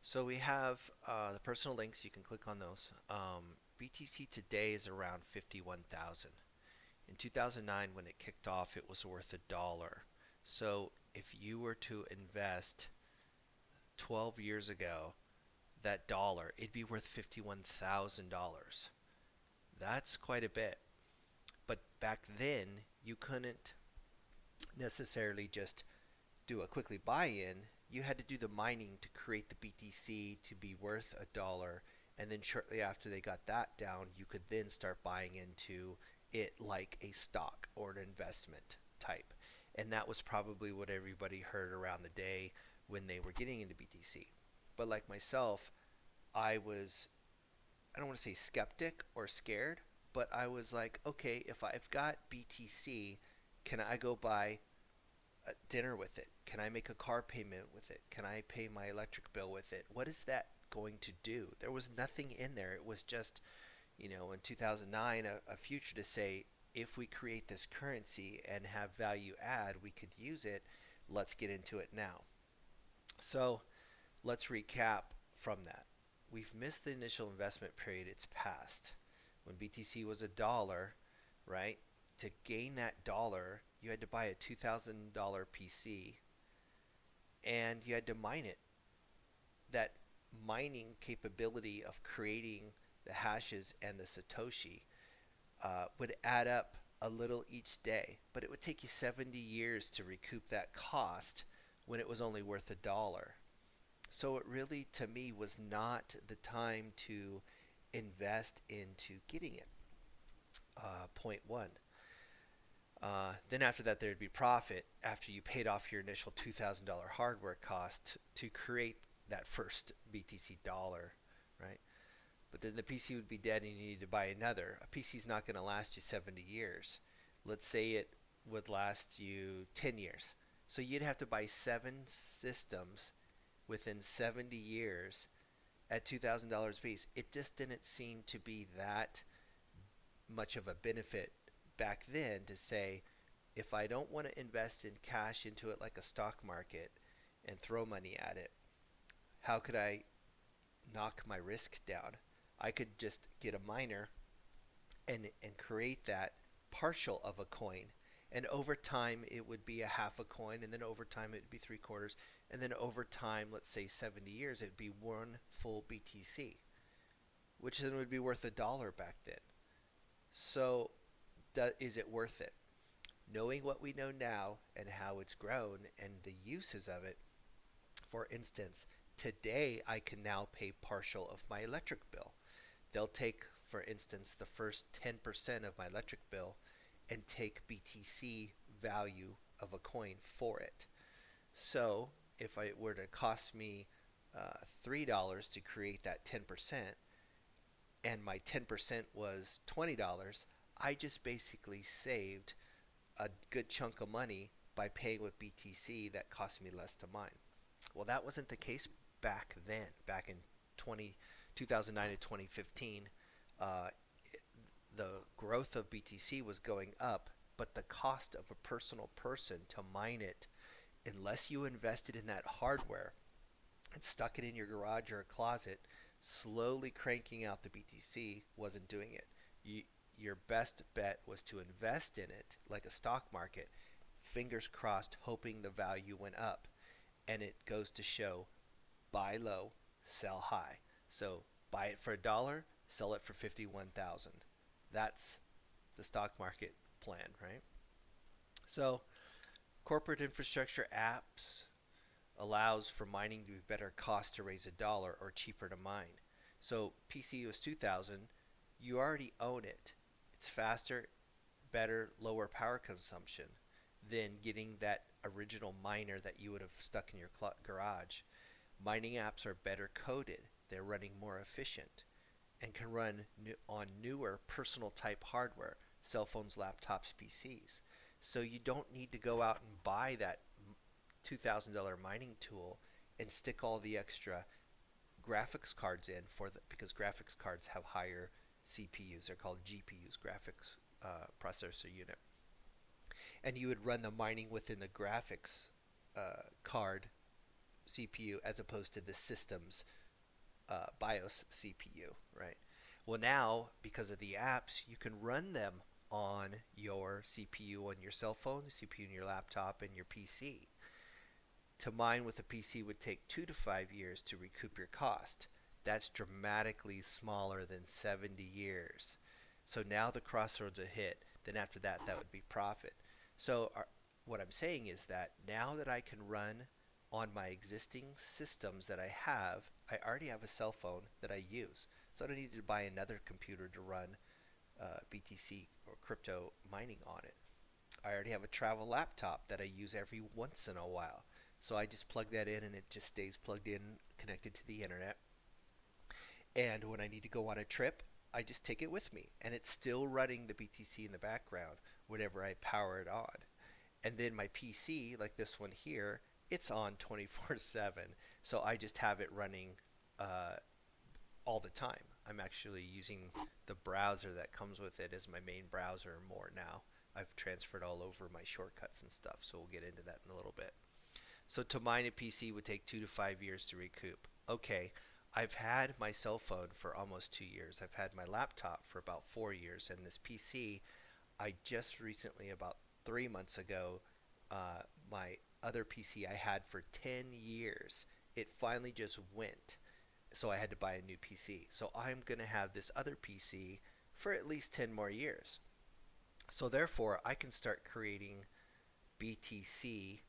So we have the personal links. You can click on those. BTC today is around 51,000. In 2009, when it kicked off, it was worth $1. So if you were to invest 12 years ago, that dollar, it'd be worth $51,000. That's quite a bit. But back then, you couldn't necessarily just do a quickly buy in. You had to do the mining to create the BTC to be worth $1. And then shortly after they got that down, you could then start buying into it like a stock or an investment type. And that was probably what everybody heard around the day when they were getting into BTC. But like myself, I don't want to say skeptic or scared, but I was like, okay, if I've got BTC, can I go buy a dinner with it? Can I make a car payment with it? Can I pay my electric bill with it? What is that going to do? There was nothing in there. It was just, in 2009, a future to say, if we create this currency and have value add, we could use it. Let's get into it now. So let's recap from that. We've missed the initial investment period. It's past. When BTC was $1, right? To gain that dollar, you had to buy a $2,000 PC and you had to mine it. That mining capability of creating the hashes and the Satoshi would add up a little each day, but it would take you 70 years to recoup that cost when it was only worth $1. So it really, to me, was not the time to invest into getting it. Point one. Then after that, there'd be profit after you paid off your initial $2,000 hardware cost to create that first BTC dollar, right? But then the PC would be dead and you need to buy another. A PC is not going to last you 70 years. Let's say it would last you 10 years. So you'd have to buy 7 systems within 70 years at $2,000 a piece. It just didn't seem to be that much of a benefit back then to say, if I don't want to invest in cash into it like a stock market and throw money at it, how could I knock my risk down? I could just get a miner and create that partial of a coin. And over time, it would be a half a coin, and then over time, it would be 3/4, and then over time, let's say 70 years, it'd be one full BTC, which then would be worth $1 back then. So, is it worth it? Knowing what we know now and how it's grown and the uses of it, for instance, today I can now pay partial of my electric bill. They'll take, for instance, the first 10% of my electric bill and take BTC value of a coin for it. So if it were to cost me $3 to create that 10%, and my 10% was $20, I just basically saved a good chunk of money by paying with BTC that cost me less to mine. Well, that wasn't the case back then, back in 2009 to 2015. Uh, the growth of BTC was going up, but the cost of a personal person to mine it, unless you invested in that hardware and stuck it in your garage or a closet, slowly cranking out the BTC wasn't doing it. Your best bet was to invest in it like a stock market, fingers crossed, hoping the value went up. And it goes to show, buy low, sell high. So buy it for $1, sell it for 51,000. That's the stock market plan, right? So corporate infrastructure apps allows for mining to be better cost to raise $1 or cheaper to mine. So PC was 2,000, you already own it. It's faster, better, lower power consumption than getting that original miner that you would have stuck in your garage. Mining apps are better coded. They're running more efficient and can run on newer personal type hardware, cell phones, laptops, PCs. So you don't need to go out and buy that $2,000 mining tool and stick all the extra graphics cards in because graphics cards have higher CPUs. They're called GPUs, graphics processor unit. And you would run the mining within the graphics card CPU as opposed to the system's BIOS CPU, right? Well, now because of the apps, you can run them on your CPU on your cell phone, the CPU on your laptop, and your PC. To mine with a PC would take 2 to 5 years to recoup your cost. That's dramatically smaller than 70 years. So now the crossroads are hit. Then after that, that would be profit. So what I'm saying is that now that I can run on my existing systems that I already have a cell phone that I use. So I don't need to buy another computer to run BTC or crypto mining on it. I already have a travel laptop that I use every once in a while. So I just plug that in and it just stays plugged in, connected to the internet. And when I need to go on a trip, I just take it with me. And it's still running the BTC in the background whenever I power it on. And then my PC, like this one here, it's on 24/7. So I just have it running all the time. I'm actually using the browser that comes with it as my main browser more now. I've transferred all over my shortcuts and stuff, so we'll get into that in a little bit. So to mine a PC would take 2 to 5 years to recoup. Okay, I've had my cell phone for almost 2 years. I've had my laptop for about 4 years, and this PC, I just recently, about 3 months ago, my other PC I had for 10 years, it finally just went. So I had to buy a new PC. So I'm going to have this other PC for at least 10 more years. So therefore, I can start creating BTC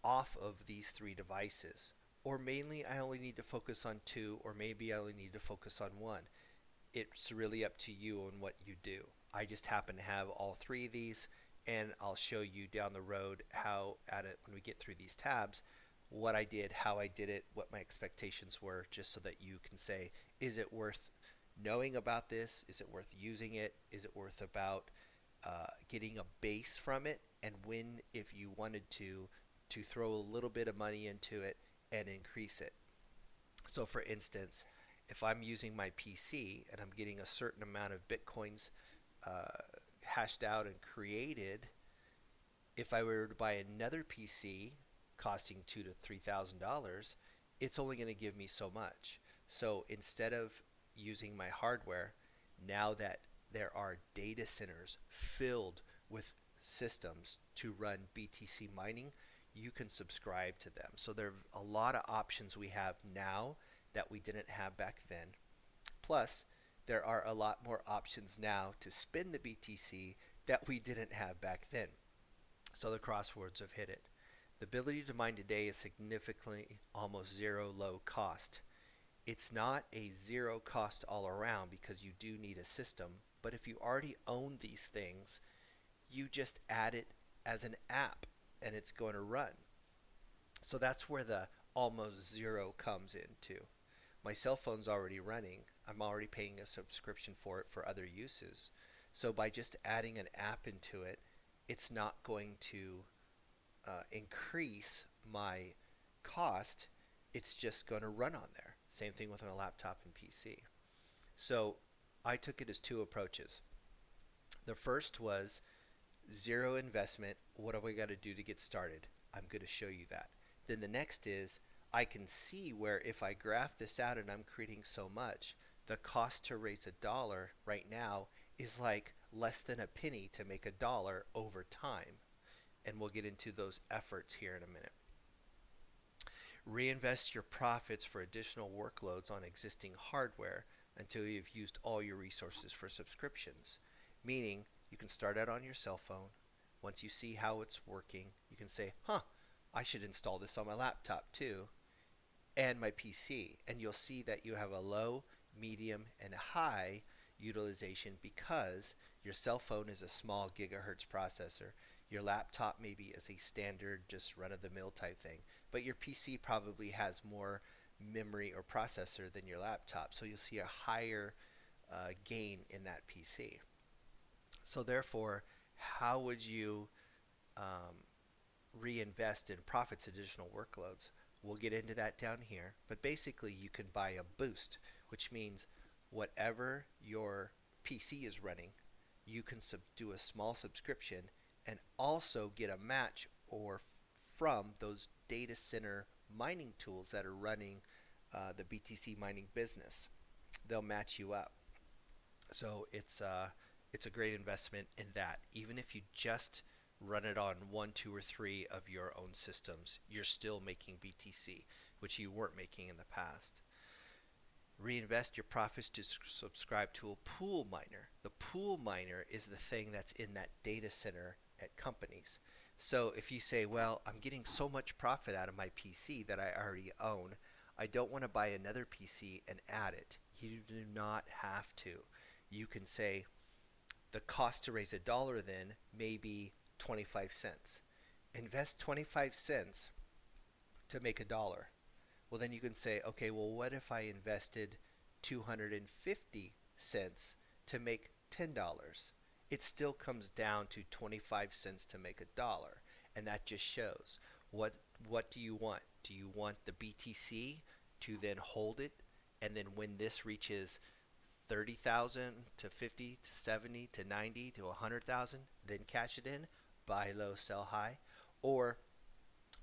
off of these three devices. Or mainly I only need to focus on two, or maybe I only need to focus on one. It's really up to you on what you do. I just happen to have all three of these, and I'll show you down the road how at it when we get through these tabs what I did, how I did it, what my expectations were, just so that you can say, is it worth knowing about this? Is it worth using it? Is it worth about getting a base from it? And when, if you wanted to throw a little bit of money into it and increase it. So for instance, if I'm using my PC and I'm getting a certain amount of Bitcoins hashed out and created, if I were to buy another PC costing $2,000 to $3,000, it's only going to give me so much. So instead of using my hardware, now that there are data centers filled with systems to run BTC mining, you can subscribe to them. So there are a lot of options we have now that we didn't have back then. Plus, there are a lot more options now to spin the BTC that we didn't have back then. So the crosswords have hit it. The ability to mine today is significantly almost zero low cost. It's not a zero cost all around because you do need a system, but if you already own these things, you just add it as an app and it's going to run. So that's where the almost zero comes into. My cell phone's already running. I'm already paying a subscription for it for other uses. So by just adding an app into it, it's not going to increase my cost. It's just going to run on there. Same thing with my laptop and PC. So I took it as two approaches. The first was zero investment. What do I got to do to get started? I'm going to show you that. Then the next is I can see where if I graph this out and I'm creating so much, the cost to raise $1 right now is like less than a penny to make $1 over time. And we'll get into those efforts here in a minute. Reinvest your profits for additional workloads on existing hardware until you've used all your resources for subscriptions. Meaning, you can start out on your cell phone. Once you see how it's working, you can say, I should install this on my laptop too, and my PC. And you'll see that you have a low, medium, and high utilization because your cell phone is a small gigahertz processor. Your laptop maybe is a standard, just run-of-the-mill type thing. But your PC probably has more memory or processor than your laptop. So you'll see a higher gain in that PC. So therefore, how would you reinvest in profits additional workloads? We'll get into that down here. But basically, you can buy a boost, which means whatever your PC is running, you can do a small subscription and also get a match or from those data center mining tools that are running the BTC mining business. They'll match you up. So it's a great investment in that. Even if you just run it on one, two, or three of your own systems, you're still making BTC, which you weren't making in the past. Reinvest your profits to subscribe to a pool miner. The pool miner is the thing that's in that data center at companies. So if you say, well, I'm getting so much profit out of my PC that I already own, I don't want to buy another PC and add it. You do not have to. You can say the cost to raise a dollar then may be 25 cents. Invest 25 cents to make a dollar. Well, then you can say, okay, well, what if I invested 250 cents to make $10? It still comes down to 25 cents to make a dollar. And that just shows what do you want? Do you want the BTC to then hold it, and then when this reaches 30,000 to 50 to 70 to 90 to 100,000, then cash it in, buy low, sell high? Or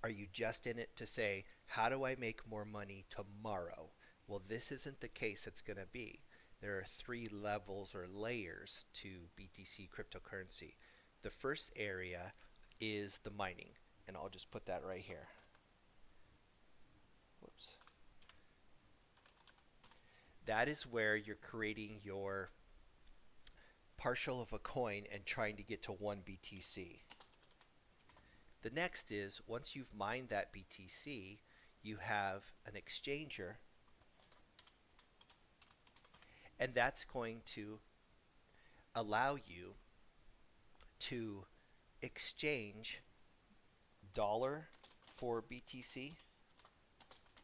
are you just in it to say, how do I make more money tomorrow? Well, this isn't the case it's going to be. There are three levels or layers to BTC cryptocurrency. The first area is the mining, and I'll just put that right here. Whoops. That is where you're creating your partial of a coin and trying to get to one BTC. The next is, once you've mined that BTC, you have an exchanger, and that's going to allow you to exchange dollar for BTC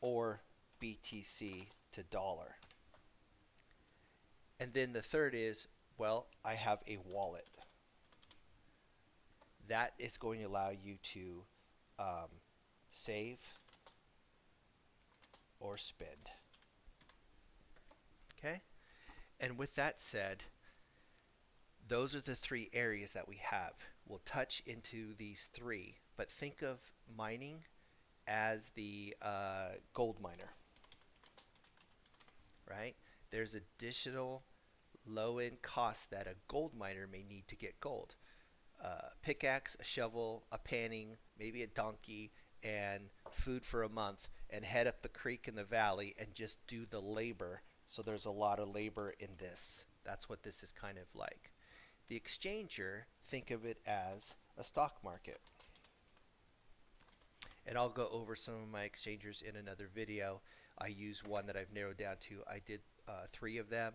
or BTC to dollar. And then the third is, well, I have a wallet. That is going to allow you to save or spend. Okay? And with that said, those are the three areas that we have. We'll touch into these three, but think of mining as the gold miner, right? There's additional low-end costs that a gold miner may need to get gold. Pickaxe, a shovel, a panning, maybe a donkey, and food for a month, and head up the creek in the valley and just do the labor. So there's a lot of labor in this. That's what this is kind of like. The exchanger, think of it as a stock market. And I'll go over some of my exchangers in another video. I use one that I've narrowed down to. I did 3 of them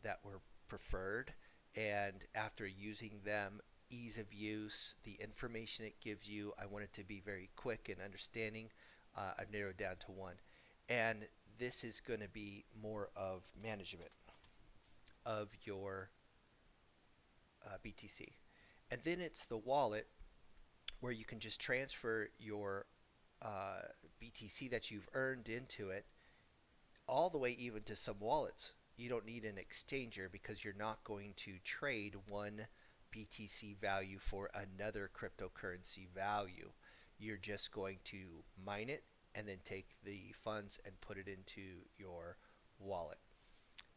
that were preferred. And after using them, ease of use, the information it gives you, I want it to be very quick and understanding. I've narrowed down to 1. And this is going to be more of management of your BTC. And then it's the wallet, where you can just transfer your BTC that you've earned into it, all the way even to some wallets. You don't need an exchanger because you're not going to trade one BTC value for another cryptocurrency value. You're just going to mine it and then take the funds and put it into your wallet.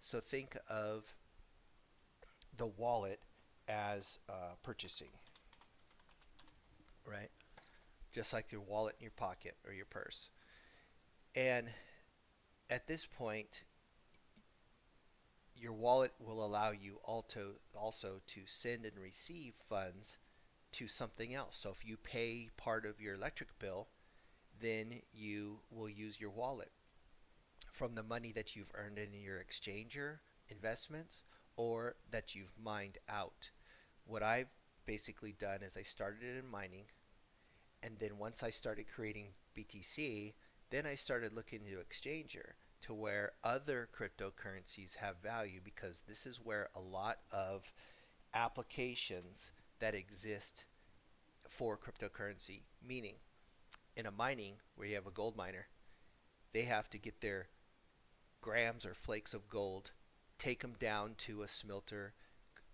So think of the wallet as purchasing, right? Just like your wallet in your pocket or your purse. And at this point, your wallet will allow you also to send and receive funds to something else. So if you pay part of your electric bill, then you will use your wallet from the money that you've earned in your exchanger investments or that you've mined out. What I've basically done is I started in mining, and then once I started creating BTC, then I started looking into exchanger to where other cryptocurrencies have value, because this is where a lot of applications that exist for cryptocurrency, meaning in a mining where you have a gold miner, they have to get their grams or flakes of gold, take them down to a smelter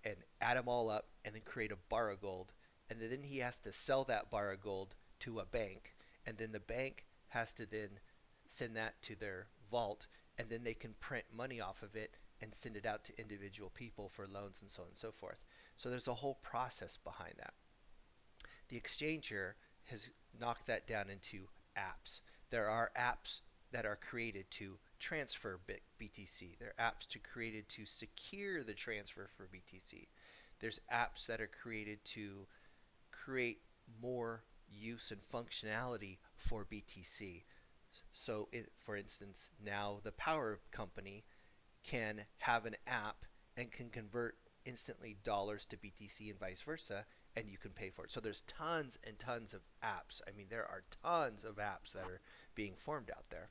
and add them all up and then create a bar of gold, and then he has to sell that bar of gold to a bank, and then the bank has to then send that to their vault, and then they can print money off of it and send it out to individual people for loans and so on and so forth. So there's a whole process behind that. The exchanger has knocked that down into apps. There are apps that are created to transfer BTC. There are apps created to secure the transfer for BTC. There's apps that are created to create more use and functionality for BTC. So, for instance, now the power company can have an app and can convert instantly dollars to BTC and vice versa, and you can pay for it. So there's tons and tons of apps. I mean, there are tons of apps that are being formed out there.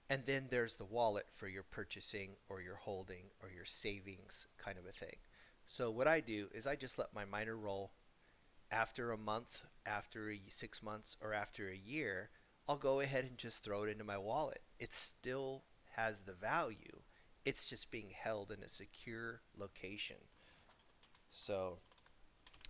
And then there's the wallet for your purchasing or your holding or your savings kind of a thing. So what I do is I just let my miner roll. After a month, after 6 months, or after a year, I'll go ahead and just throw it into my wallet. It still has the value. It's just being held in a secure location. So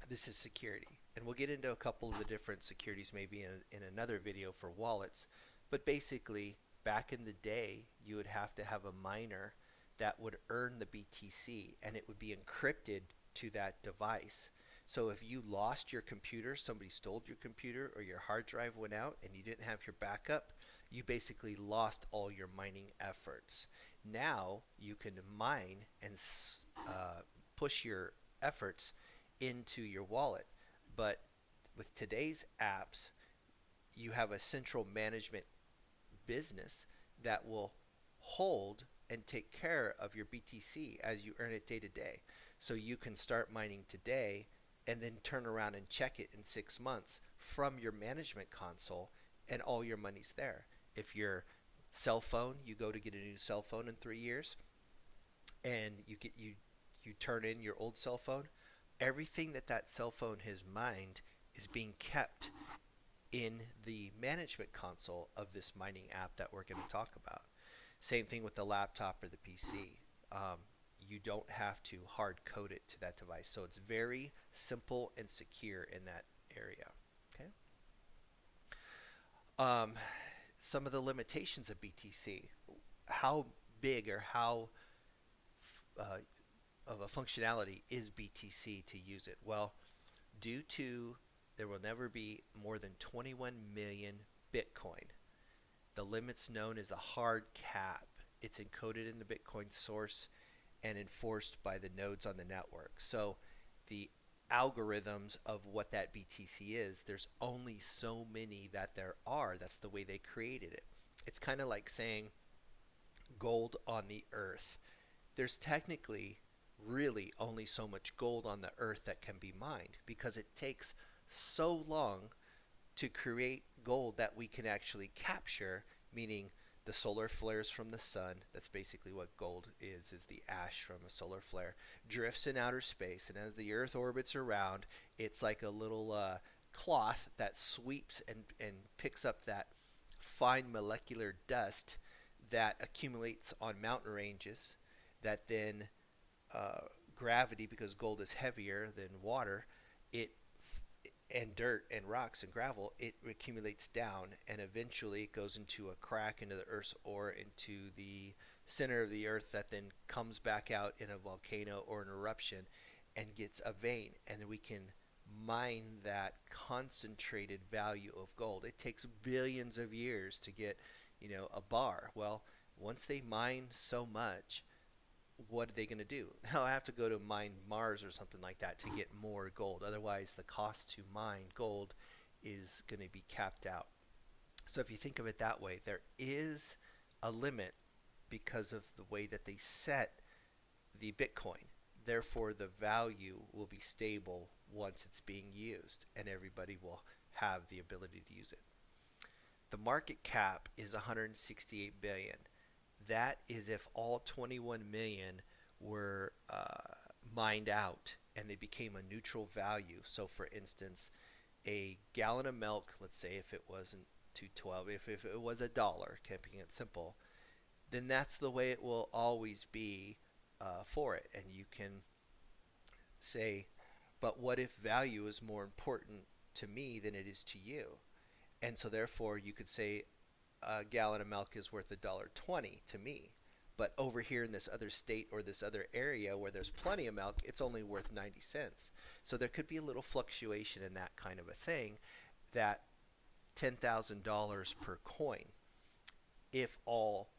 this is security. And we'll get into a couple of the different securities maybe in another video for wallets. But basically, back in the day, you would have to have a miner that would earn the BTC, and it would be encrypted to that device. So if you lost your computer, somebody stole your computer, or your hard drive went out and you didn't have your backup, you basically lost all your mining efforts. Now you can mine and push your efforts into your wallet. But with today's apps, you have a central management business that will hold and take care of your BTC as you earn it day to day. So you can start mining today and then turn around and check it in 6 months from your management console, and all your money's there. If your cell phone, you go to get a new cell phone in 3 years, and you turn in your old cell phone, everything that cell phone has mined is being kept in the management console of this mining app that we're going to talk about. Same thing with the laptop or the PC. You don't have to hard code it to that device. So it's very simple and secure in that area. Okay. Some of the limitations of BTC. How big or how of a functionality is BTC to use it? Well, due to there will never be more than 21 million Bitcoin. The limit's known as a hard cap. It's encoded in the Bitcoin source and enforced by the nodes on the network. So the algorithms of what that BTC is, there's only so many that there are. That's the way they created it. It's kind of like saying gold on the earth. There's technically really only so much gold on the earth that can be mined, because it takes so long to create gold that we can actually capture, meaning the solar flares from the sun. That's basically what gold is the ash from a solar flare, drifts in outer space, and as the earth orbits around, it's like a little cloth that sweeps and picks up that fine molecular dust that accumulates on mountain ranges, that then gravity, because gold is heavier than water, it and dirt and rocks and gravel, it accumulates down, and eventually it goes into a crack into the earth's ore, into the center of the earth, that then comes back out in a volcano or an eruption and gets a vein, and then we can mine that concentrated value of gold. It takes billions of years to get, a bar. Well, once they mine so much, what are they going to do? Now I have to go to mine Mars or something like that to get more gold. Otherwise, the cost to mine gold is going to be capped out. So if you think of it that way, there is a limit because of the way that they set the Bitcoin. Therefore, the value will be stable once it's being used, and everybody will have the ability to use it. The market cap is 168 billion. That is if all 21 million were mined out and they became a neutral value. So for instance, a gallon of milk, let's say if it wasn't 212, if it was $1, keeping it simple, then that's the way it will always be for it. And you can say, but what if value is more important to me than it is to you? And so therefore you could say a gallon of milk is worth $1.20 to me. But over here in this other state or this other area where there's plenty of milk, it's only worth 90 cents. So there could be a little fluctuation in that kind of a thing, that $10,000 per coin, if all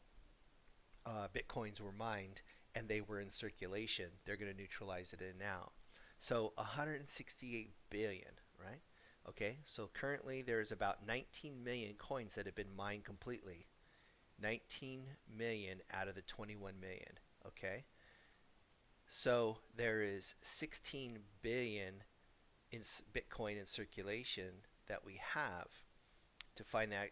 bitcoins were mined and they were in circulation, they're going to neutralize it in now. So 168 billion, right? Okay, so currently there's about 19 million coins that have been mined completely. 19 million out of the 21 million, okay? So there is 16 billion in Bitcoin in circulation that we have to find that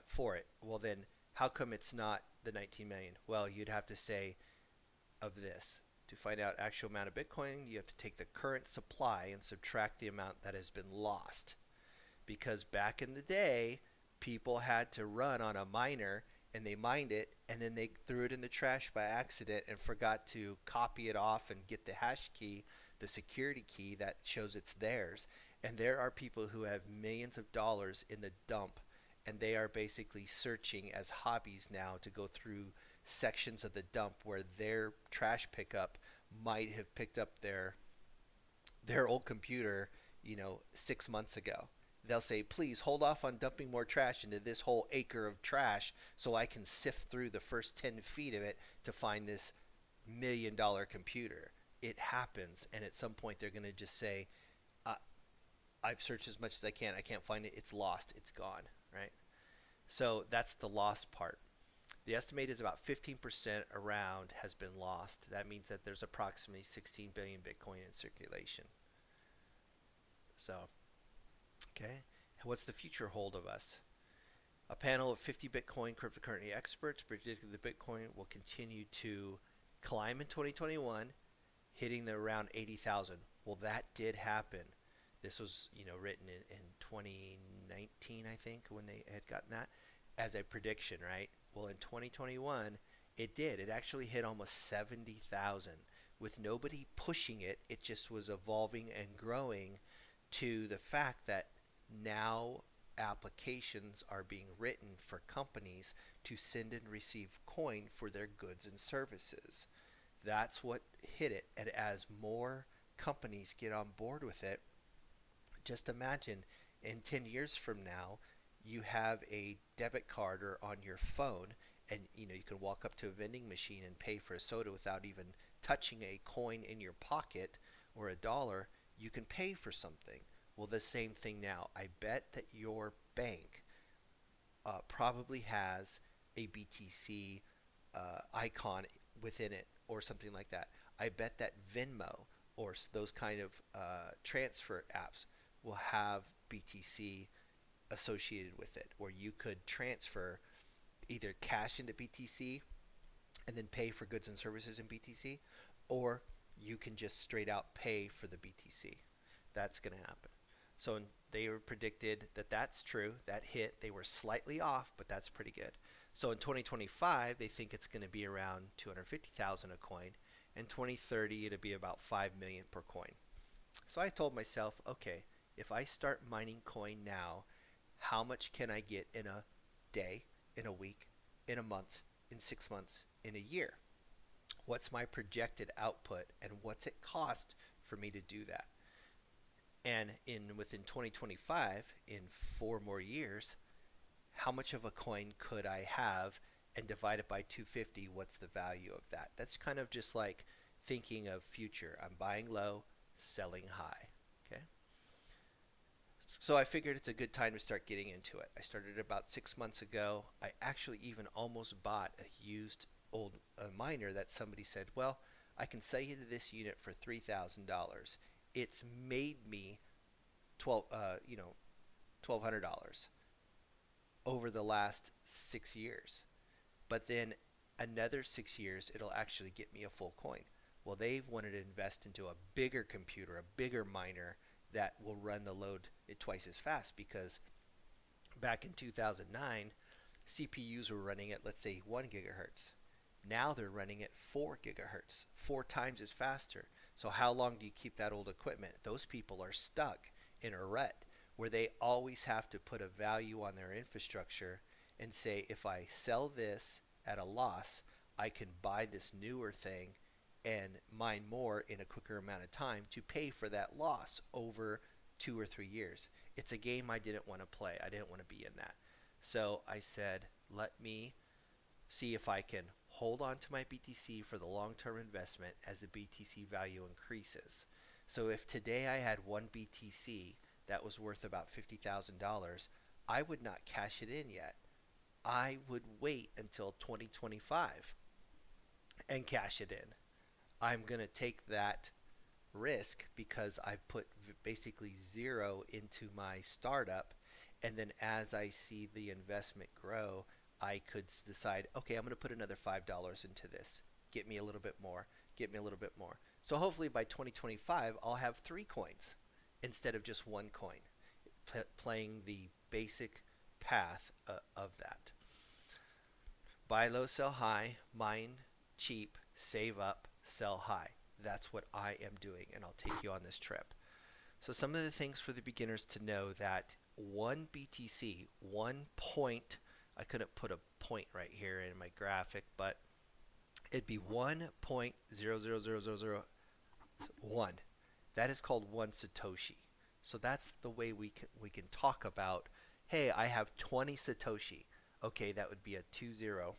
for it. Well, then how come it's not the 19 million? Well, you'd have to say of this. To find out actual amount of Bitcoin, you have to take the current supply and subtract the amount that has been lost. Because back in the day, people had to run on a miner and they mined it and then they threw it in the trash by accident and forgot to copy it off and get the hash key, the security key that shows it's theirs. And there are people who have millions of dollars in the dump, and they are basically searching as hobbies now to go through sections of the dump where their trash pickup might have picked up their old computer, 6 months ago. They'll say, please hold off on dumping more trash into this whole acre of trash so I can sift through the first 10 feet of it to find this $1 million computer. It happens, and at some point they're going to just say, I've searched as much as I can. I can't find it. It's lost. It's gone, right? So that's the lost part. The estimate is about 15% around has been lost. That means that there's approximately 16 billion Bitcoin in circulation. So, okay, what's the future hold of us? A panel of 50 Bitcoin cryptocurrency experts predicted the Bitcoin will continue to climb in 2021, hitting the around 80,000. Well, that did happen. This was, written in 2019, I think, when they had gotten that as a prediction, right? Well, in 2021, it did. It actually hit almost 70,000 with nobody pushing it. It just was evolving and growing to the fact that now applications are being written for companies to send and receive coin for their goods and services. That's what hit it. And as more companies get on board with it, just imagine in 10 years from now, you have a debit card or on your phone, and you can walk up to a vending machine and pay for a soda without even touching a coin in your pocket or a dollar. You can pay for something. Well, the same thing now. I bet that your bank probably has a BTC icon within it or something like that. I bet that Venmo or those kind of transfer apps will have BTC associated with it, or you could transfer either cash into BTC and then pay for goods and services in BTC, or you can just straight out pay for the BTC. That's going to happen. So they were predicted that that's true. That hit. They were slightly off, but that's pretty good. So in 2025, they think it's going to be around 250,000 a coin. In 2030, it'll be about 5 million per coin. So I told myself, okay, if I start mining coin now, how much can I get in a day, in a week, in a month, in 6 months, in a year? What's my projected output, and what's it cost for me to do that? And within 2025, in 4 more years, how much of a coin could I have, and divide it by 250, what's the value of that? That's kind of just like thinking of future. I'm buying low, selling high. Okay. So I figured it's a good time to start getting into it. I started about 6 months ago. I actually even almost bought a used old miner that somebody said, well, I can sell you this unit for $3,000. It's made me $1,200 over the last 6 years. But then another 6 years, it'll actually get me a full coin. Well, they wanted to invest into a bigger computer, a bigger miner that will run the load twice as fast, because back in 2009, CPUs were running at, let's say, 1 gigahertz. Now they're running at 4 gigahertz, 4 times as faster. So how long do you keep that old equipment? Those people are stuck in a rut where they always have to put a value on their infrastructure and say, if I sell this at a loss, I can buy this newer thing and mine more in a quicker amount of time to pay for that loss over 2 or 3 years. It's a game I didn't want to play. I didn't want to be in that. So I said, let me see if I can hold on to my BTC for the long-term investment as the BTC value increases. So if today I had one BTC that was worth about $50,000, I would not cash it in yet. I would wait until 2025 and cash it in. I'm going to take that risk because I've put basically zero into my startup, and then as I see the investment grow, I could decide, okay, I'm going to put another $5 into this. Get me a little bit more. Get me a little bit more. So hopefully by 2025, I'll have 3 coins instead of just 1 coin, playing the basic path of that. Buy low, sell high, mine cheap, save up, sell high. That's what I am doing, and I'll take you on this trip. So some of the things for the beginners to know: that 1 BTC, 1 point, I couldn't put a point right here in my graphic, but it'd be 1.0000001. That is called 1 Satoshi. So that's the way we can talk about, hey, I have 20 Satoshi. Okay, that would be a 20.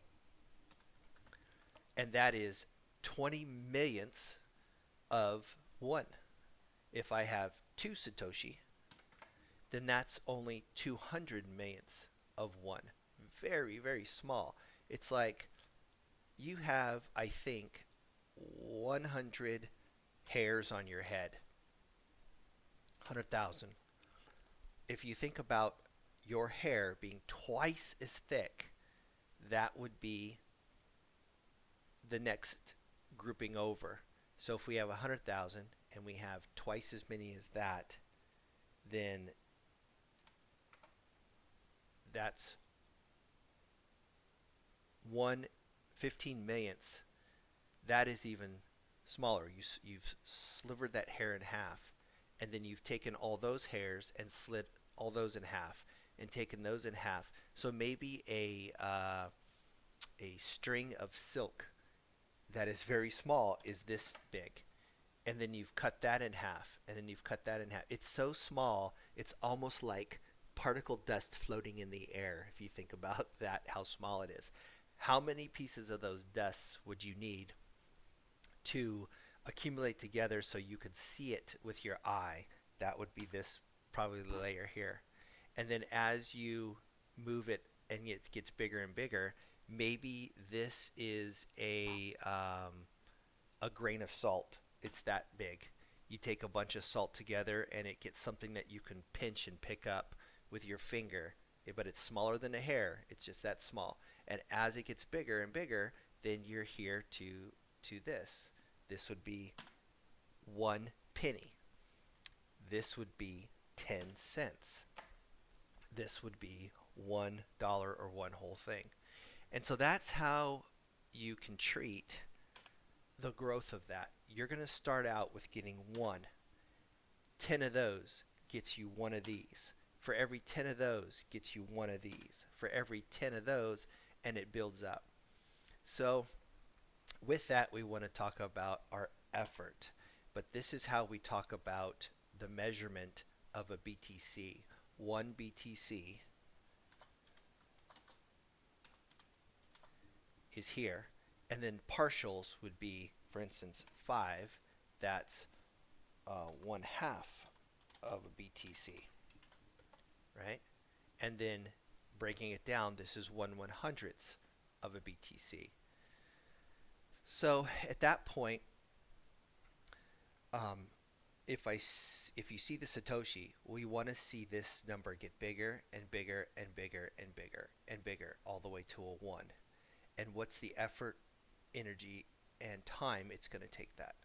And that is 20 millionths of 1. If I have 2 Satoshi, then that's only 200 millionths of 1. Very, very small. It's like you have, I think, 100 hairs on your head. 100,000. If you think about your hair being twice as thick, that would be the next grouping over. So if we have 100,000 and we have twice as many as that, then that's 1/15 millionths. That is even smaller. You've slivered that hair in half, and then you've taken all those hairs and slit all those in half and taken those in half. So maybe a string of silk that is very small is this big, and then you've cut that in half, and then you've cut that in half. It's so small, it's almost like particle dust floating in the air. If you think about that, how small it is. How many pieces of those dusts would you need to accumulate together so you could see it with your eye? That would be this probably layer here. And then as you move it and it gets bigger and bigger, maybe this is a grain of salt. It's that big. You take a bunch of salt together and it gets something that you can pinch and pick up with your finger, but it's smaller than a hair. It's just that small. And as it gets bigger and bigger, then you're here to this. This would be 1 penny. This would be 10 cents. This would be $1 or 1 whole thing. And so that's how you can treat the growth of that. You're going to start out with getting 1. 10 of those gets you 1 of these. For every 10 of those gets you 1 of these. For every 10 of those, and it builds up. So with that, we want to talk about our effort. But this is how we talk about the measurement of a BTC. 1 BTC is here, and then partials would be, for instance, 5. That's 1/2 of a BTC, right? And then breaking it down, this is 1/100th of a BTC. So at that point, if you see the Satoshi, we want to see this number get bigger and bigger and bigger and bigger and bigger all the way to a 1. And what's the effort, energy, and time it's going to take that?